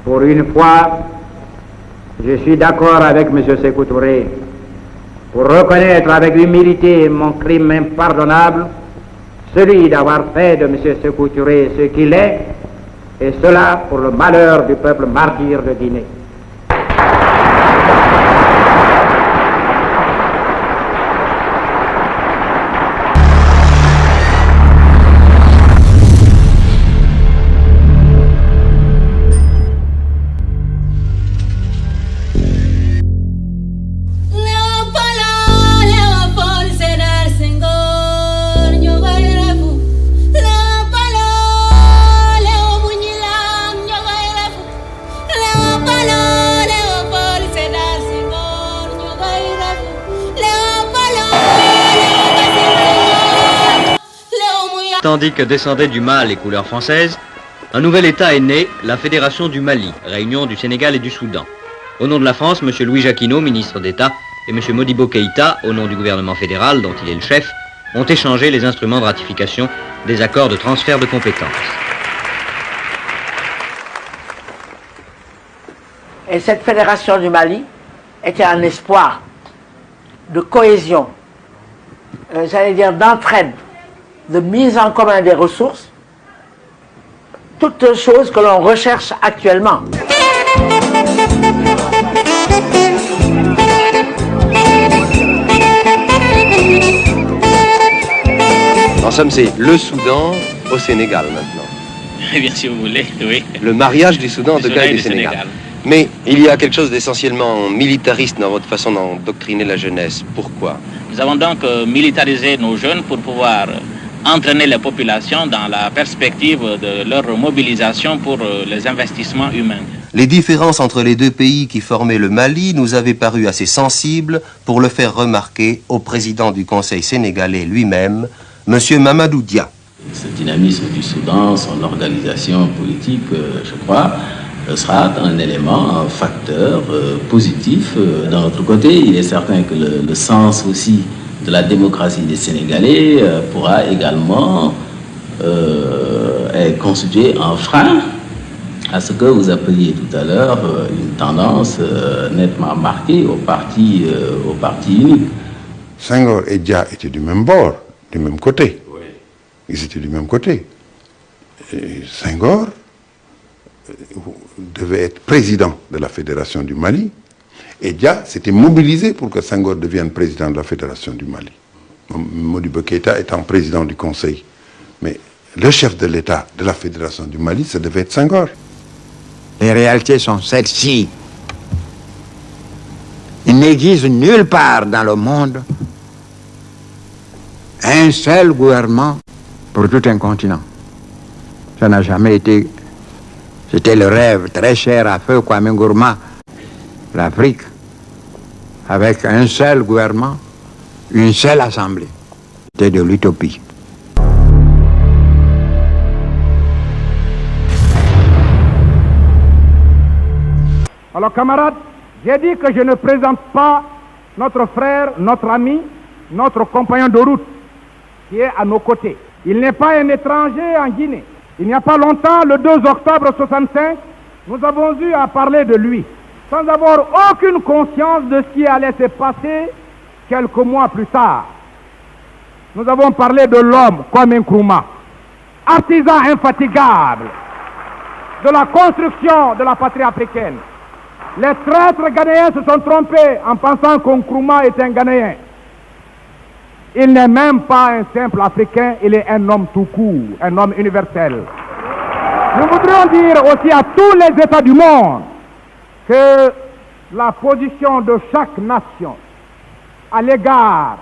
Pour une fois, je suis d'accord avec M. Sékou Touré pour reconnaître avec humilité mon crime impardonnable, celui d'avoir fait de M. Sékou Touré ce qu'il est, et cela pour le malheur du peuple martyr de Guinée. Tandis que descendaient du mât les couleurs françaises, un nouvel État est né, la Fédération du Mali, réunion du Sénégal et du Soudan. Au nom de la France, M. Louis Jacquinot, ministre d'État, et M. Modibo Keïta, au nom du gouvernement fédéral dont il est le chef, ont échangé les instruments de ratification des accords de transfert de compétences. Et cette Fédération du Mali était un espoir de cohésion, j'allais dire d'entraide, de mise en commun des ressources, toutes choses que l'on recherche actuellement. En somme, c'est le Soudan au Sénégal maintenant. Eh bien, si vous voulez, oui. Le mariage du Soudan, en tout cas, et du Sénégal. Mais il y a quelque chose d'essentiellement militariste dans votre façon d'endoctriner la jeunesse. Pourquoi? Nous avons donc militarisé nos jeunes pour pouvoir entraîner les populations dans la perspective de leur mobilisation pour les investissements humains. Les différences entre les deux pays qui formaient le Mali nous avaient paru assez sensibles pour le faire remarquer au président du Conseil sénégalais lui-même, M. Mamadou Dia. Ce dynamisme du Soudan, son organisation politique, je crois, sera un élément, un facteur positif. D'un autre côté, il est certain que le sens aussi de la démocratie des Sénégalais pourra également constituer un frein à ce que vous appeliez tout à l'heure une tendance nettement marquée au parti unique. Senghor et Dia étaient du même bord, du même côté. Oui. Ils étaient du même côté. Et Senghor devait être président de la Fédération du Mali. Et Dia s'était mobilisé pour que Senghor devienne président de la Fédération du Mali. Modibo Keïta étant président du Conseil. Mais le chef de l'État de la Fédération du Mali, ça devait être Senghor. Les réalités sont celles-ci. Il n'existe nulle part dans le monde un seul gouvernement pour tout un continent. Ça n'a jamais été... C'était le rêve très cher à feu Kwame Nkrumah. L'Afrique, avec un seul gouvernement, une seule assemblée. C'était de l'utopie. Alors camarades, j'ai dit que je ne présente pas notre frère, notre ami, notre compagnon de route, qui est à nos côtés. Il n'est pas un étranger en Guinée. Il n'y a pas longtemps, le 2 octobre 65, nous avons eu à parler de lui, sans avoir aucune conscience de ce qui allait se passer quelques mois plus tard. Nous avons parlé de l'homme comme Nkrumah, artisan infatigable de la construction de la patrie africaine. Les traîtres ghanéens se sont trompés en pensant qu'Nkrumah est un Ghanéen. Il n'est même pas un simple Africain, il est un homme tout court, un homme universel. Nous voudrions dire aussi à tous les États du monde que la position de chaque nation à l'égard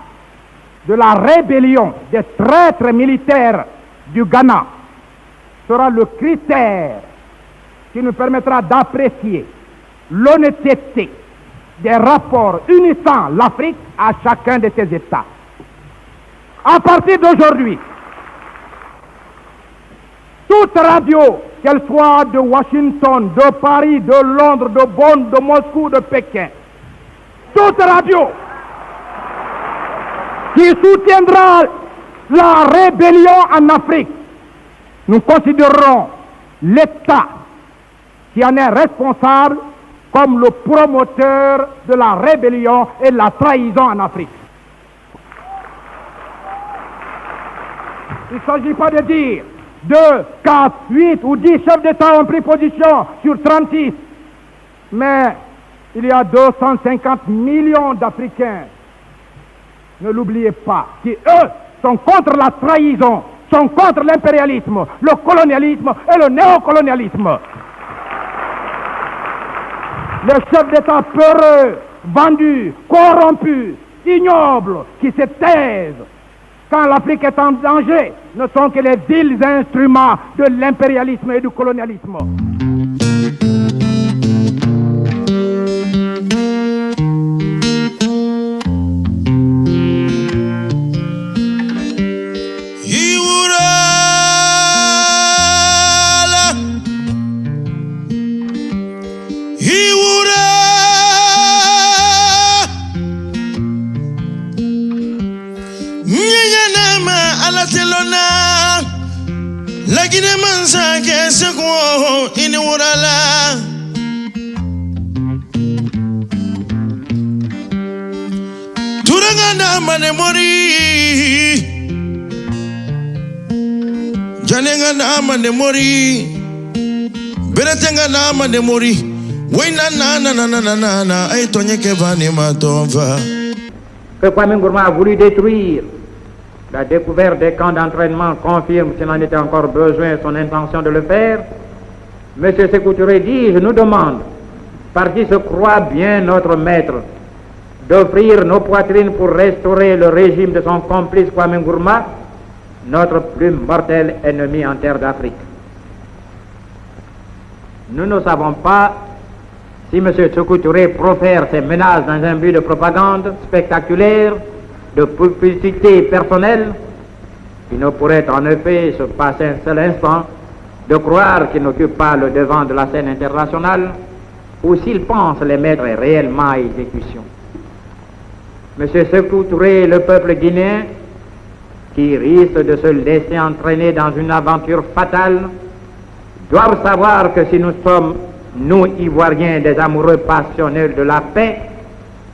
de la rébellion des traîtres militaires du Ghana sera le critère qui nous permettra d'apprécier l'honnêteté des rapports unissant l'Afrique à chacun de ses États. À partir d'aujourd'hui, toute radio, qu'elle soit de Washington, de Paris, de Londres, de Bonn, de Moscou, de Pékin, toute radio qui soutiendra la rébellion en Afrique, nous considérerons l'État qui en est responsable comme le promoteur de la rébellion et de la trahison en Afrique. Il ne s'agit pas de dire 2, 4, 8 ou 10 chefs d'État ont pris position sur 36, mais il y a 250 millions d'Africains, ne l'oubliez pas, qui eux sont contre la trahison, sont contre l'impérialisme, le colonialisme et le néocolonialisme. Les chefs d'État peureux, vendus, corrompus, ignobles, qui se taisent quand l'Afrique est en danger, ne sont que les vils instruments de l'impérialisme et du colonialisme. Lagine mansa ke sekwo ini wurala Turanga na mane mori Janenga na mane mori Beretenga na mane mori Waina na ay tonye ke vani matonva Que Kwame Nkrumah a voulu détruire. La découverte des camps d'entraînement confirme, s'il en était encore besoin, son intention de le faire. M. Sékou Touré dit, je nous demande, par qui se croit bien notre maître, d'offrir nos poitrines pour restaurer le régime de son complice Kwame Nkrumah, notre plus mortel ennemi en terre d'Afrique. Nous ne savons pas si M. Sékou Touré profère ces menaces dans un but de propagande spectaculaire, de publicité personnelle, qui ne pourrait en effet se passer un seul instant de croire qu'il n'occupe pas le devant de la scène internationale, ou s'il pense les mettre réellement à exécution. M. Sékou Touré et le peuple guinéen, qui risque de se laisser entraîner dans une aventure fatale, doivent savoir que si nous sommes, nous Ivoiriens, des amoureux passionnels de la paix,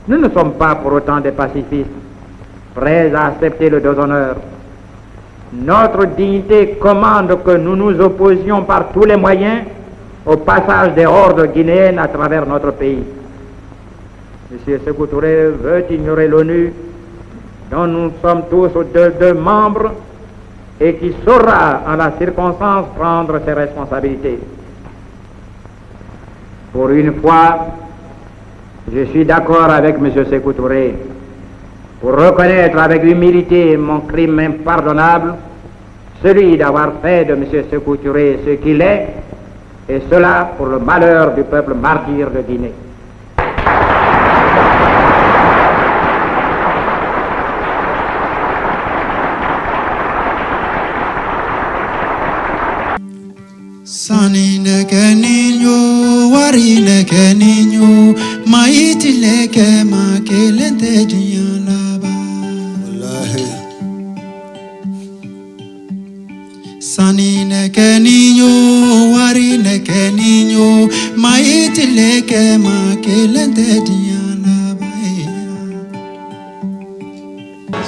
nous ne sommes pas pour autant des pacifistes, prêts à accepter le déshonneur. Notre dignité commande que nous nous opposions par tous les moyens au passage des hordes guinéennes à travers notre pays. M. Sékou Touré veut ignorer l'ONU, dont nous sommes tous deux membres, et qui saura en la circonstance prendre ses responsabilités. Pour une fois, je suis d'accord avec M. Sékou Touré pour reconnaître avec humilité mon crime impardonnable, celui d'avoir fait de M. Sékou Touré ce qu'il est, et cela pour le malheur du peuple martyr de Guinée. Sani neke niño, wari neke niño, maiti leke makelente jiyanaba. Sani neke niño, wari neke niño, maiti leke makelente jiyanaba.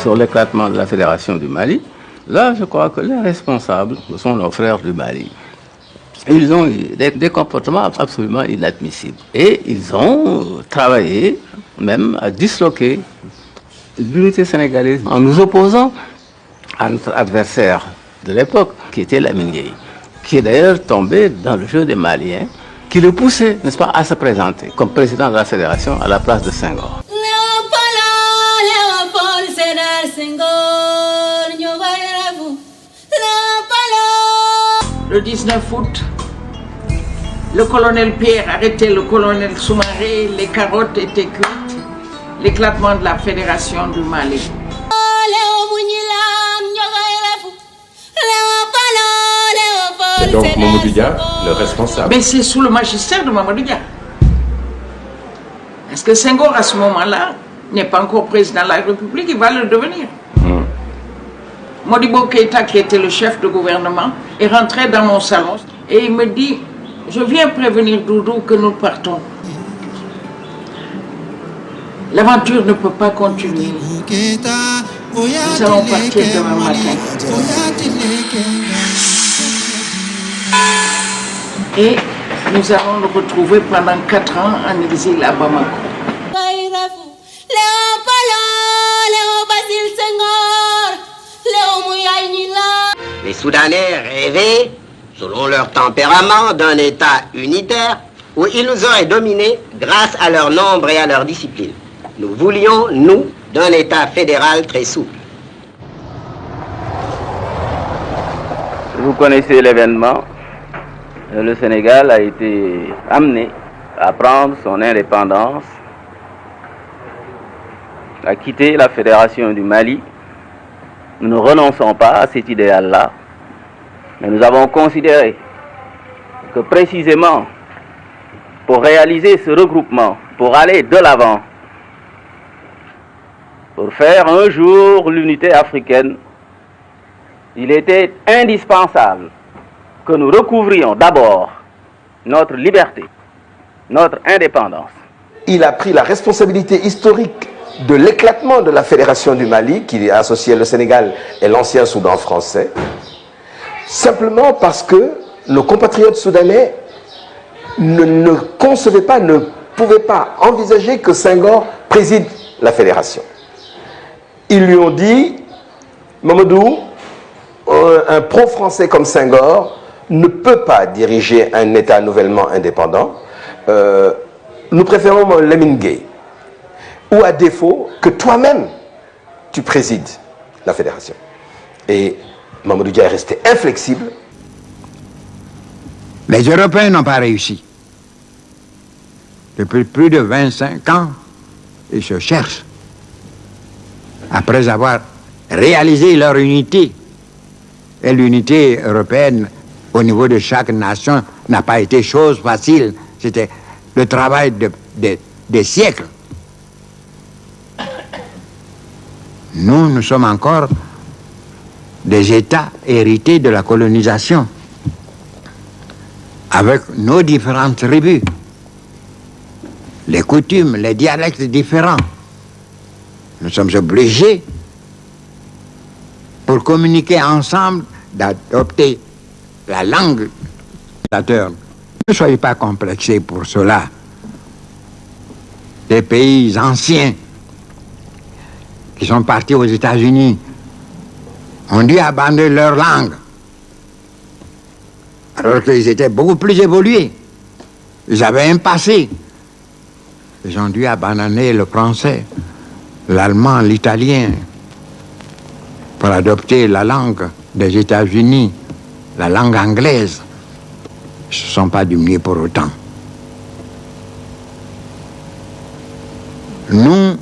Sur l'éclatement de la Fédération du Mali, là je crois que les responsables sont nos frères du Mali. Ils ont eu des comportements absolument inadmissibles. Et ils ont travaillé même à disloquer l'unité sénégalaise en nous opposant à notre adversaire de l'époque, qui était Lamine Gueye, qui est d'ailleurs tombé dans le jeu des Maliens, qui le poussait, n'est-ce pas, à se présenter comme président de la fédération à la place de Senghor. Le 19 août, le colonel Pierre arrêtait le colonel Soumaré, les carottes étaient cuites, l'éclatement de la Fédération du Mali. Et donc Mamadou Dia, le responsable. Mais c'est sous le magistère de Mamadou Dia. Parce que Senghor, à ce moment-là, n'est pas encore président de la République, il va le devenir. Modibo Keïta, qui était le chef de gouvernement, est rentré dans mon salon et il me dit, Je viens prévenir Doudou que nous partons. L'aventure ne peut pas continuer. Nous allons partir demain matin. Et nous allons nous retrouver pendant 4 ans en exil à Bamako. Les Soudanais rêvaient, selon leur tempérament, d'un État unitaire où ils nous auraient dominés grâce à leur nombre et à leur discipline. Nous voulions, nous, d'un État fédéral très souple. Vous connaissez l'événement. Le Sénégal a été amené à prendre son indépendance, à quitter la Fédération du Mali. Nous ne renonçons pas à cet idéal-là, mais nous avons considéré que précisément pour réaliser ce regroupement, pour aller de l'avant, pour faire un jour l'unité africaine, il était indispensable que nous recouvrions d'abord notre liberté, notre indépendance. Il a pris la responsabilité historique de l'éclatement de la Fédération du Mali, qui a associé le Sénégal et l'ancien Soudan français, simplement parce que nos compatriotes soudanais ne concevaient pas, ne pouvaient pas envisager que Senghor préside la Fédération. Ils lui ont dit, Mamadou, un pro-français comme Senghor ne peut pas diriger un État nouvellement indépendant. Nous préférons Lamine Gueye. Ou à défaut, que toi-même, tu présides la fédération. Et Mamadou Dia est resté inflexible. Les Européens n'ont pas réussi. Depuis plus de 25 ans, ils se cherchent. Après avoir réalisé leur unité, et l'unité européenne au niveau de chaque nation n'a pas été chose facile. C'était le travail des siècles. Nous sommes encore des États hérités de la colonisation, avec nos différentes tribus, les coutumes, les dialectes différents. Nous sommes obligés, pour communiquer ensemble, d'adopter la langue. Ne soyez pas complexés pour cela. Des pays anciens qui sont partis aux États-Unis ont dû abandonner leur langue, alors qu'ils étaient beaucoup plus évolués. Ils avaient un passé. Ils ont dû abandonner le français, l'allemand, l'italien, pour adopter la langue des États-Unis, la langue anglaise. Ils ne se sont pas diminués pour autant. Nous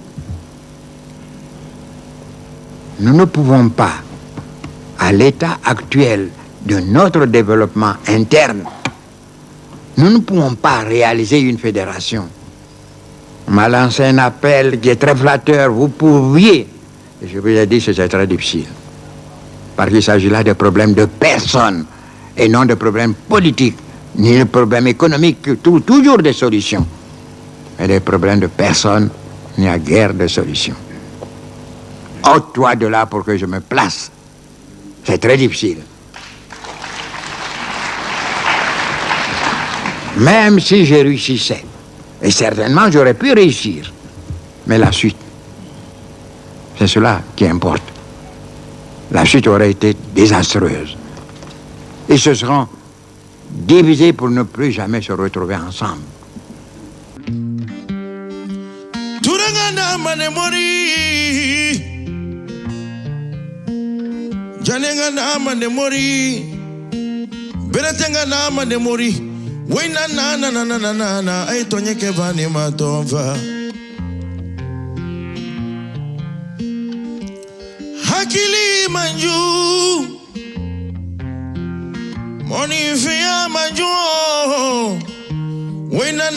ne pouvons pas, à l'état actuel de notre développement interne, nous ne pouvons pas réaliser une fédération. On m'a lancé un appel qui est très flatteur. Vous pouviez, et je vous ai dit que c'est très difficile, parce qu'il s'agit là de problèmes de personnes et non de problèmes politiques, ni de problèmes économiques, toujours des solutions. Mais des problèmes de personnes, il n'y a guère de solutions. Ôte-toi de là pour que je me place. C'est très difficile. Même si je réussissais, et certainement j'aurais pu réussir, mais la suite, c'est cela qui importe. La suite aurait été désastreuse. Ils se seront divisés pour ne plus jamais se retrouver ensemble. Janenga na amande mori, beretenga na amande mori, wena na, ay tonye ke vani matomva. Hakili manju, moni fia manju, wena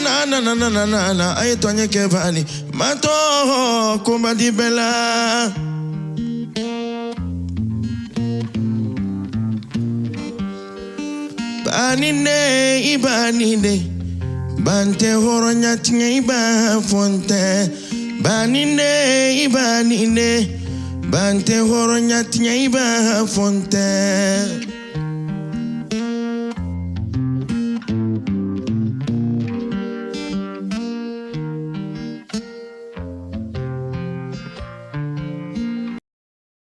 na, ay tonye ke vani mato kumbadi bela. Baninde, ibaninde. Bante horo nyatinya iba fonte. Baninde, ibaninde. Bante horo nyatinya iba fonte.